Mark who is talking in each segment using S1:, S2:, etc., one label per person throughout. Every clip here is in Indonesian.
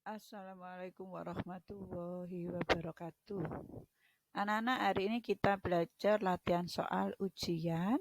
S1: Assalamualaikum warahmatullahi wabarakatuh. Anak-anak, hari ini kita belajar latihan soal ujian,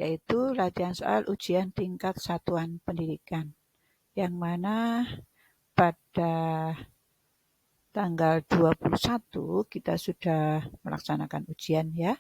S1: yaitu latihan soal ujian tingkat satuan pendidikan, yang mana pada tanggal 21 kita sudah melaksanakan ujian ya.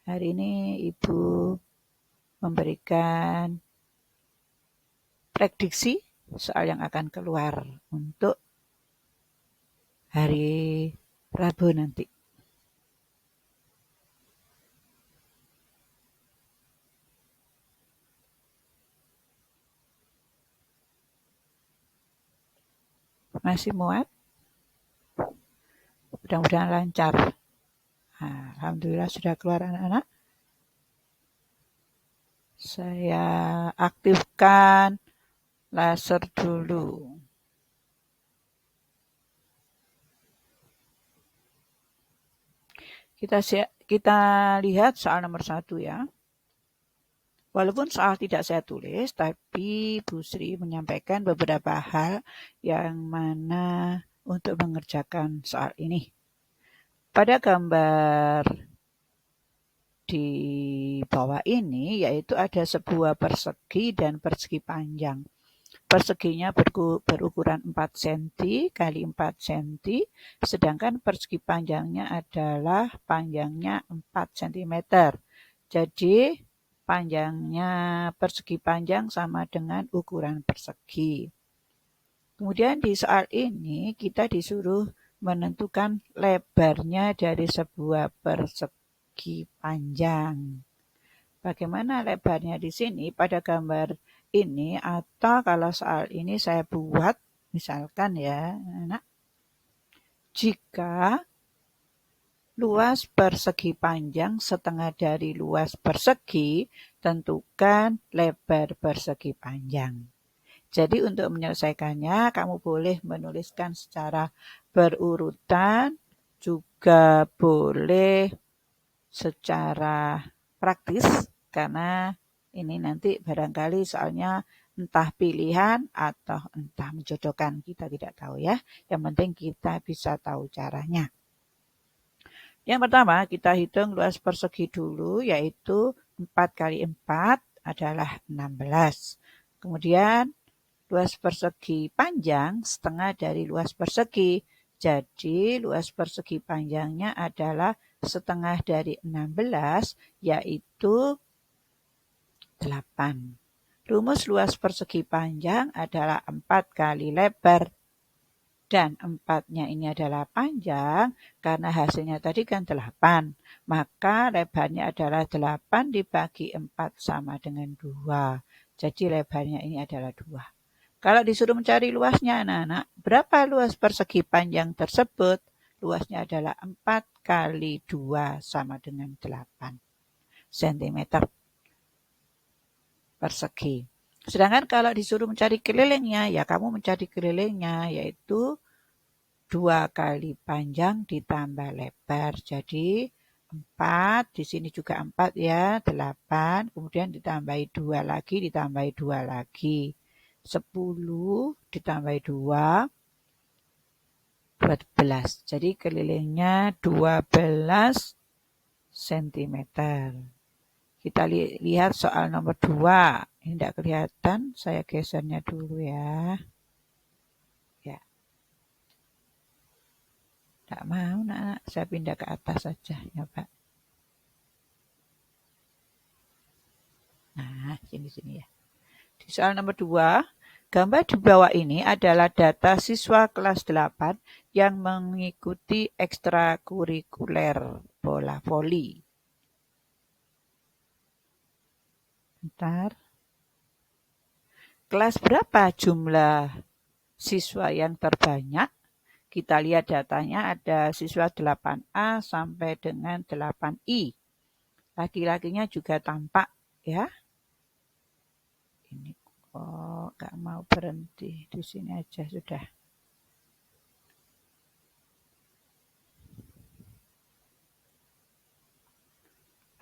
S1: Hari ini Ibu memberikan prediksi soal yang akan keluar untuk hari Rabu nanti. Masih muat? Mudah-mudahan lancar. Alhamdulillah sudah keluar anak-anak. Saya aktifkan laser dulu. Kita lihat soal nomor 1 ya. Walaupun soal tidak saya tulis, tapi Bu Sri menyampaikan beberapa hal yang mana untuk mengerjakan soal ini. Pada gambar di bawah ini, yaitu ada sebuah persegi dan persegi panjang. Perseginya berukuran 4 cm kali 4 cm, sedangkan persegi panjangnya adalah panjangnya 4 cm. Jadi panjangnya persegi panjang sama dengan ukuran persegi. Kemudian di soal ini kita disuruh menentukan lebarnya dari sebuah persegi panjang. Bagaimana lebarnya di sini pada gambar ini, atau kalau soal ini saya buat misalkan ya anak, jika luas persegi panjang setengah dari luas persegi, tentukan lebar persegi panjang. Jadi untuk menyelesaikannya, kamu boleh menuliskan secara berurutan, juga boleh secara praktis, karena ini nanti barangkali soalnya entah pilihan atau entah menjodohkan, kita tidak tahu ya. Yang penting kita bisa tahu caranya. Yang pertama kita hitung luas persegi dulu, yaitu 4 kali 4 adalah 16. Kemudian luas persegi panjang setengah dari luas persegi. Jadi luas persegi panjangnya adalah setengah dari 16, yaitu 8. Rumus luas persegi panjang adalah 4 kali lebar. Dan 4-nya ini adalah panjang, karena hasilnya tadi kan 8. Maka lebarnya adalah 8 dibagi 4 sama dengan 2. Jadi lebarnya ini adalah 2. Kalau disuruh mencari luasnya anak-anak, berapa luas persegi panjang tersebut? Luasnya adalah 4 kali 2 sama dengan 8 cm persegi. Sedangkan kalau disuruh mencari kelilingnya, ya kamu mencari kelilingnya, yaitu 2 kali panjang ditambah lebar. Jadi 4, di sini juga 4 ya, 8, kemudian ditambahi 2 lagi, ditambahi 2 lagi. 10 ditambahi 2, 12. Jadi kelilingnya 12 cm. Kita lihat soal nomor 2. Ini tidak kelihatan, saya gesernya dulu ya. Ya. Tidak mau, nak. Saya pindah ke atas saja ya, Pak. Nah, sini ya. Di soal nomor 2, gambar di bawah ini adalah data siswa kelas 8 yang mengikuti ekstrakurikuler bola voli. Bentar. Kelas berapa jumlah siswa yang terbanyak? Kita lihat datanya, ada siswa 8A sampai dengan 8I. Laki-lakinya juga tampak ya. Ini kok nggak mau berhenti, di sini aja sudah.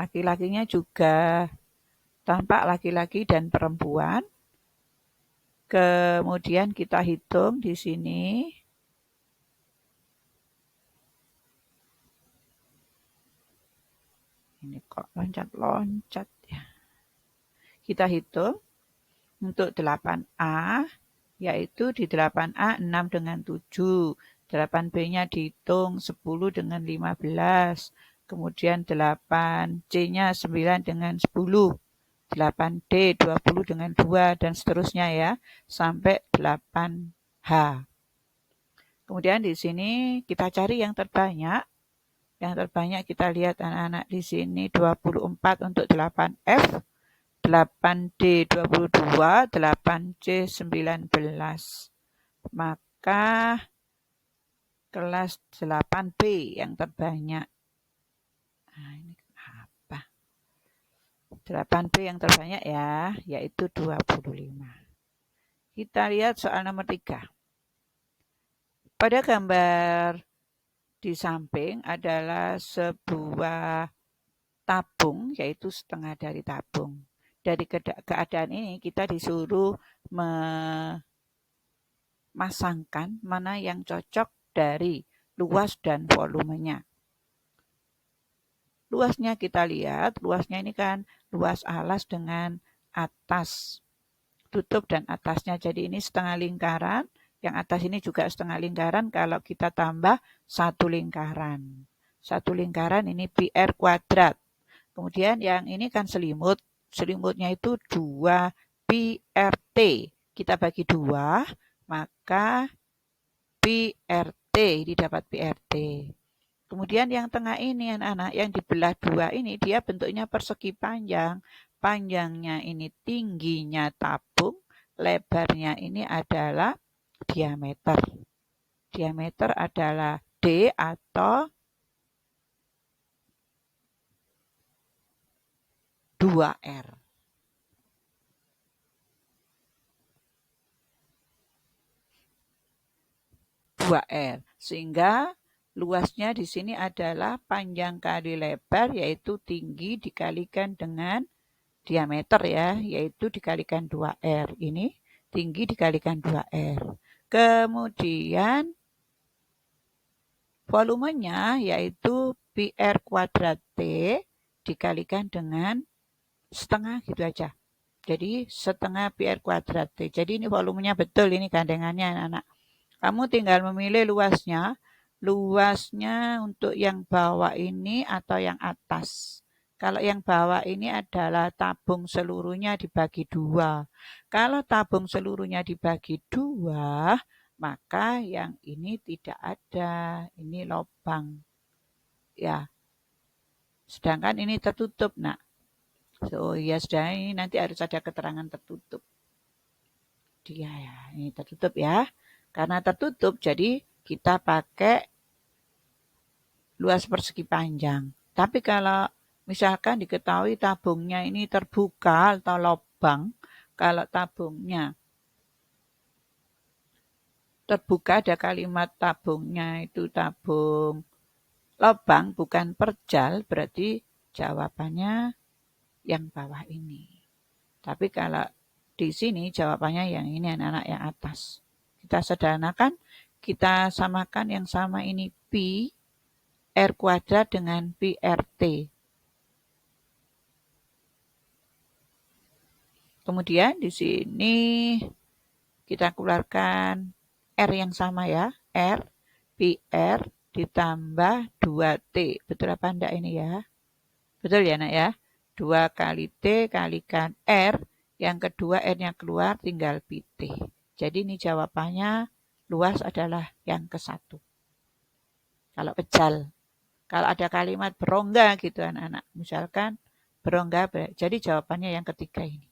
S1: Laki-lakinya juga tampak laki-laki dan perempuan. Kemudian kita hitung di sini. Ini kok loncat-loncat ya. Kita hitung untuk 8A, yaitu di 8A 6 dengan 7. 8B-nya dihitung 10 dengan 15. Kemudian 8C-nya 9 dengan 10. 8D 20 dengan 2 dan seterusnya ya, sampai 8H. Kemudian di sini kita cari yang terbanyak. Yang terbanyak kita lihat anak-anak di sini 24 untuk 8F, 8D 22, 8C 19. Maka kelas 8B yang terbanyak. Nah, ini apa? 8B yang terbanyak ya, yaitu 25. Kita lihat soal nomor 3. Pada gambar di samping adalah sebuah tabung, yaitu setengah dari tabung. Dari keadaan ini kita disuruh memasangkan mana yang cocok dari luas dan volumenya. Luasnya kita lihat, luasnya ini kan luas alas dengan atas tutup dan atasnya. Jadi ini setengah lingkaran, yang atas ini juga setengah lingkaran kalau kita tambah satu lingkaran. Satu lingkaran ini PR kuadrat. Kemudian yang ini kan selimut. Selimutnya itu 2 PRT. Kita bagi 2, maka PRT, ini dapat PRT. Kemudian yang tengah ini anak-anak, yang dibelah 2 ini dia bentuknya persegi panjang. Panjangnya ini tingginya tabung, lebarnya ini adalah diameter. Diameter adalah D atau 2R. Sehingga luasnya di sini adalah panjang kali lebar, yaitu tinggi dikalikan dengan diameter ya, yaitu dikalikan 2R. Ini tinggi dikalikan 2R. Kemudian volumenya yaitu PR kuadrat T dikalikan dengan setengah gitu aja. Jadi setengah PR kuadrat T. Jadi ini volumenya betul, ini gandengannya anak-anak. Kamu tinggal memilih luasnya. Luasnya untuk yang bawah ini atau yang atas. Kalau yang bawah ini adalah tabung seluruhnya dibagi 2. Kalau tabung seluruhnya dibagi 2, maka yang ini tidak ada. Ini lubang. Ya. Sedangkan ini tertutup, nak. So, ya sudah, ini nanti harus ada keterangan tertutup. Dia ya, ini tertutup ya. Karena tertutup, jadi kita pakai luas persegi panjang. Tapi kalau misalkan diketahui tabungnya ini terbuka atau lubang, kalau tabungnya terbuka ada kalimat tabungnya itu tabung lubang bukan perjal, berarti jawabannya yang bawah ini. Tapi kalau di sini jawabannya yang ini anak-anak yang atas. Kita sederhanakan, kita samakan yang sama ini Pi R kuadrat dengan PRT. Kemudian di sini kita keluarkan R yang sama ya. R, PR ditambah 2T. Betul apa enggak ini ya? Betul ya nak ya? 2 kali T kalikan R. Yang kedua R-nya keluar tinggal PT. Jadi ini jawabannya luas adalah yang ke-1. Kalau pejal. Kalau ada kalimat berongga gitu anak-anak. Misalkan berongga, jadi jawabannya yang ketiga ini.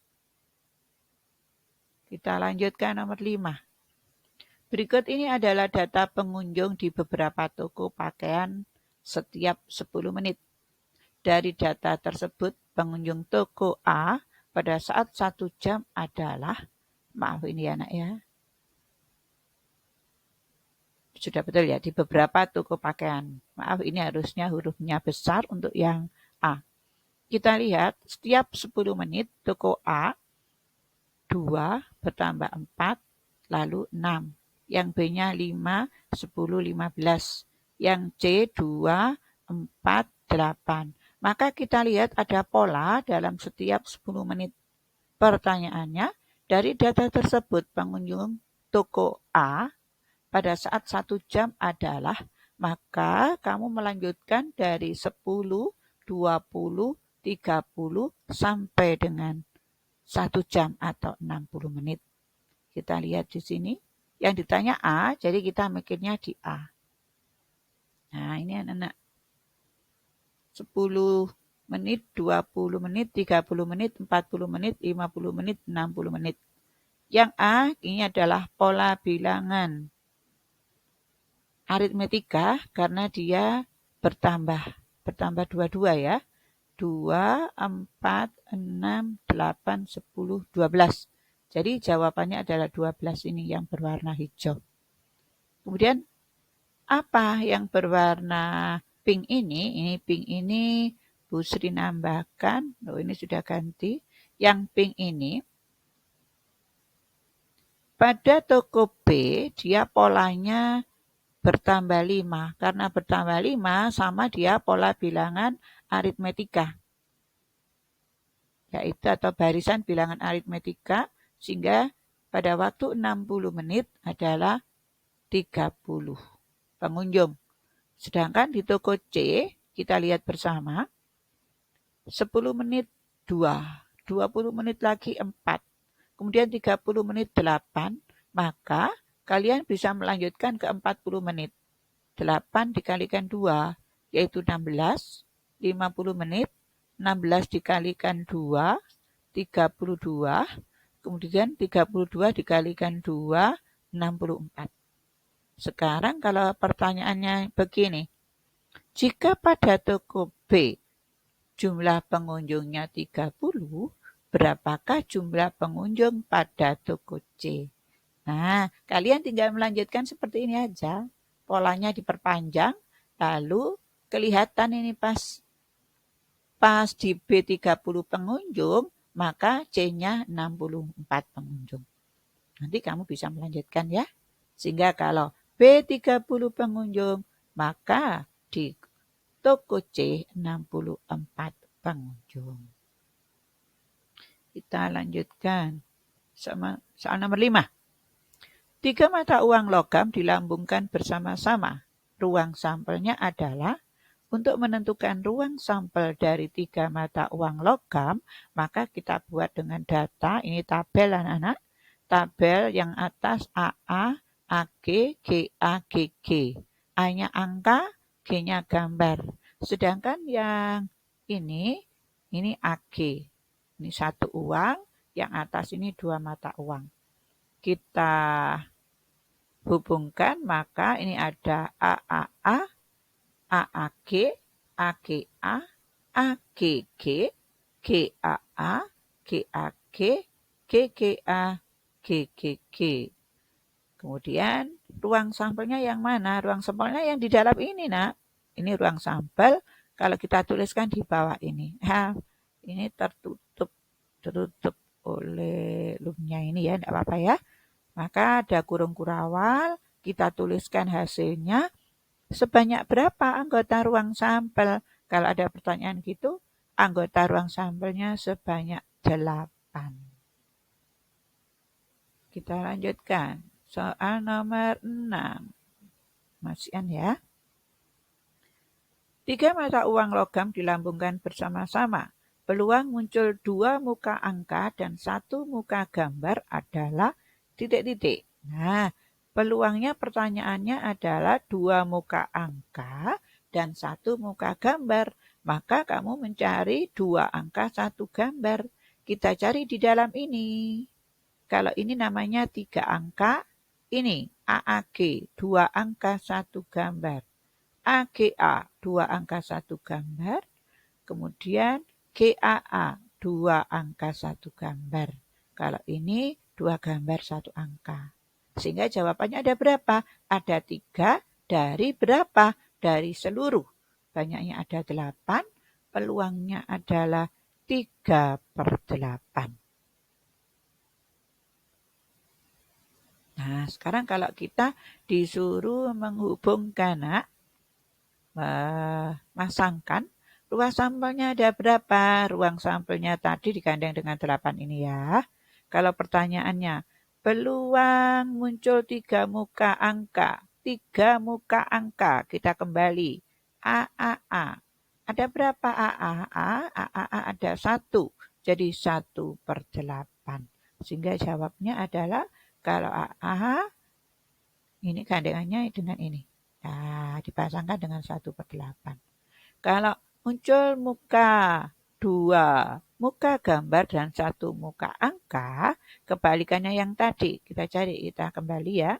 S1: Kita lanjutkan nomor 5. Berikut ini adalah data pengunjung di beberapa toko pakaian setiap 10 menit. Dari data tersebut, pengunjung toko A pada saat 1 jam adalah, maaf ini anak ya, sudah betul ya, di beberapa toko pakaian. Maaf ini harusnya hurufnya besar untuk yang A. Kita lihat setiap 10 menit toko A 2 bertambah 4, lalu 6. Yang B-nya 5, 10, 15. Yang C 2, 4, 8. Maka kita lihat ada pola dalam setiap 10 menit. Pertanyaannya, dari data tersebut pengunjung toko A pada saat 1 jam adalah, maka kamu melanjutkan dari 10, 20, 30 sampai dengan 1 jam atau 60 menit. Kita lihat di sini. Yang ditanya A, jadi kita mikirnya di A. Nah, ini anak-anak. 10 menit, 20 menit, 30 menit, 40 menit, 50 menit, 60 menit. Yang A ini adalah pola bilangan aritmetika karena dia bertambah 22 ya. 2, 4, 6, 8, 10, 12. Jadi jawabannya adalah 12 ini yang berwarna hijau. Kemudian apa yang berwarna pink ini? Ini pink ini Bu Sri nambahkan. Oh, ini sudah ganti. Yang pink ini pada toko B dia polanya bertambah 5. Karena bertambah 5 sama dia pola bilangan aritmetika. Yaitu atau barisan bilangan aritmetika sehingga pada waktu 60 menit adalah 30 pengunjung. Sedangkan di toko C kita lihat bersama 10 menit 2, 20 menit lagi 4, kemudian 30 menit 8, maka kalian bisa melanjutkan ke 40 menit. 8 dikalikan 2 yaitu 16, 50 menit, 16 dikalikan 2, 32, kemudian 32 dikalikan 2, 64. Sekarang kalau pertanyaannya begini, jika pada toko B jumlah pengunjungnya 30, berapakah jumlah pengunjung pada toko C? Nah, kalian tinggal melanjutkan seperti ini aja. Polanya diperpanjang, lalu kelihatan ini pas di B 30 pengunjung, maka C-nya 64 pengunjung. Nanti kamu bisa melanjutkan ya. Sehingga kalau B 30 pengunjung, maka di toko C 64 pengunjung. Kita lanjutkan sama soal nomor 5. 3 mata uang logam dilambungkan bersama-sama. Ruang sampelnya adalah, untuk menentukan ruang sampel dari 3 mata uang logam, maka kita buat dengan data, ini tabel anak-anak. Tabel yang atas AA, AG, GA, GG. A-nya angka, G-nya gambar. Sedangkan yang ini AG. Ini satu uang, yang atas ini 2 mata uang. Kita hubungkan, maka ini ada AAA, AAG, AGA, AGG, GAA, GAG, GGA, GGG. Kemudian ruang sampelnya yang mana? Ruang sampelnya yang di dalam ini, nak. Ini ruang sampel. Kalau kita tuliskan di bawah ini. Ini tertutup oleh lumnya ini ya, tidak apa-apa ya. Maka ada kurung kurawal, kita tuliskan hasilnya. Sebanyak berapa anggota ruang sampel? Kalau ada pertanyaan gitu, anggota ruang sampelnya sebanyak 8. Kita lanjutkan. Soal nomor 6. Masihan ya. 3 mata uang logam dilambungkan bersama-sama. Peluang muncul 2 muka angka dan 1 muka gambar adalah titik-titik. Nah, peluangnya pertanyaannya adalah 2 muka angka dan 1 muka gambar. Maka kamu mencari 2 angka 1 gambar. Kita cari di dalam ini. Kalau ini namanya 3 angka, ini AAG 2 angka 1 gambar. AGA 2 angka 1 gambar. Kemudian GAA 2 angka 1 gambar. Kalau ini 2 gambar 1 angka. Sehingga jawabannya ada berapa? Ada 3 dari berapa? Dari seluruh. Banyaknya ada 8. Peluangnya adalah 3/8. Nah, sekarang kalau kita disuruh menghubungkan, memasangkan, ruang sampelnya ada berapa? Ruang sampelnya tadi digandeng dengan 8 ini ya. Kalau pertanyaannya, peluang muncul 3 muka angka. 3 muka angka, kita kembali. A, A, A. Ada berapa A, A, A? A, A, A ada 1. Jadi 1/8. Sehingga jawabnya adalah kalau A, A, ini gandengannya dengan ini. Nah, dipasangkan dengan 1/8. Kalau muncul muka 2 muka gambar dan 1 muka angka, kebalikannya yang tadi. Kita cari, kita kembali ya.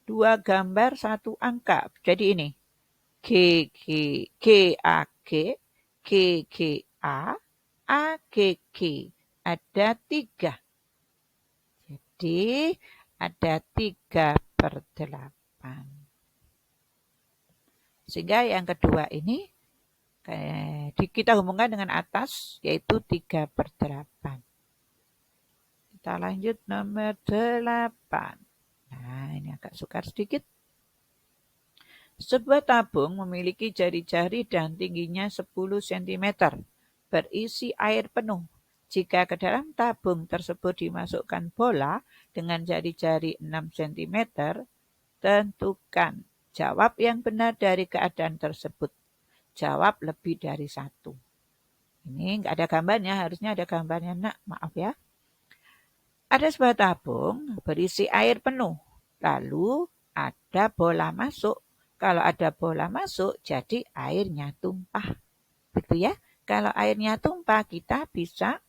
S1: 2 gambar, 1 angka. Jadi ini. G, G, G, A, G, G, G, A, G, G. Ada 3. Jadi ada 3/8. Sehingga yang kedua ini kita hubungkan dengan atas, yaitu 3/8. Kita lanjut nomor 8. Nah, ini agak sukar sedikit. Sebuah tabung memiliki jari-jari dan tingginya 10 cm, berisi air penuh. Jika ke dalam tabung tersebut dimasukkan bola dengan jari-jari 6 cm, tentukan jawab yang benar dari keadaan tersebut. Jawab lebih dari 1. Ini nggak ada gambarnya, harusnya ada gambarnya nak, maaf ya. Ada sebuah tabung berisi air penuh, lalu ada bola masuk. Kalau ada bola masuk, jadi airnya tumpah. Gitu ya. Kalau airnya tumpah, kita bisa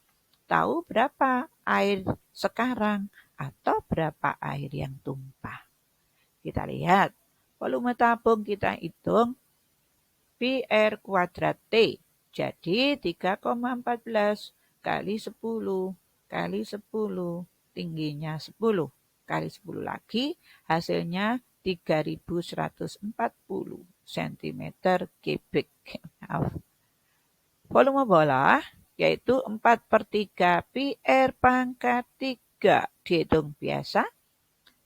S1: tahu berapa air sekarang atau berapa air yang tumpah. Kita lihat, volume tabung kita hitung pi R kuadrat T. Jadi 3,14 kali 10 kali 10, tingginya 10 kali 10 lagi, hasilnya 3140 cm kubik. Volume bola yaitu 4/3 pi R pangkat 3. Dihitung biasa.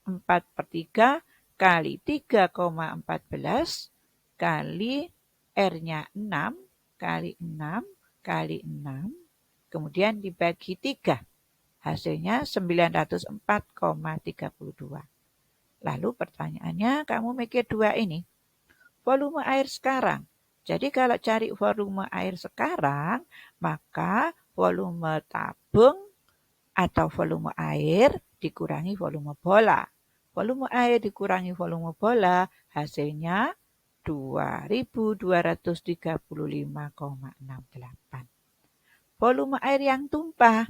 S1: 4/3 kali 3,14 kali R-nya 6 kali 6 kali 6. Kemudian dibagi 3. Hasilnya 904,32. Lalu pertanyaannya, kamu mikir 2 ini. Volume air sekarang. Jadi kalau cari volume air sekarang, maka volume tabung atau volume air dikurangi volume bola. Volume air dikurangi volume bola, hasilnya 2235,68. Volume air yang tumpah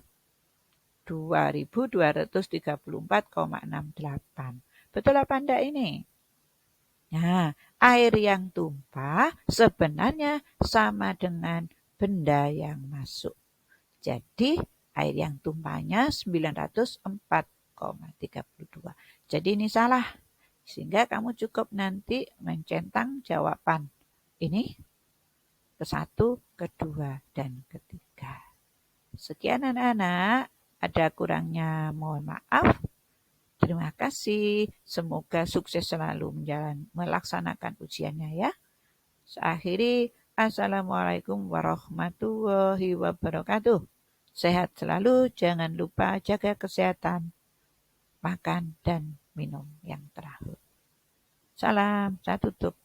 S1: 2234,68. Betul apa enggak ini? Nah, air yang tumpah sebenarnya sama dengan benda yang masuk. Jadi, air yang tumpahnya 904,32. Jadi ini salah. Sehingga kamu cukup nanti mencentang jawaban ini ke 1, kedua, dan ketiga. Sekian anak-anak. Ada kurangnya mohon maaf. Terima kasih. Semoga sukses selalu melaksanakan ujiannya ya. Akhiri, Assalamualaikum warahmatullahi wabarakatuh. Sehat selalu, jangan lupa jaga kesehatan, makan dan minum yang teratur. Salam, saya tutup.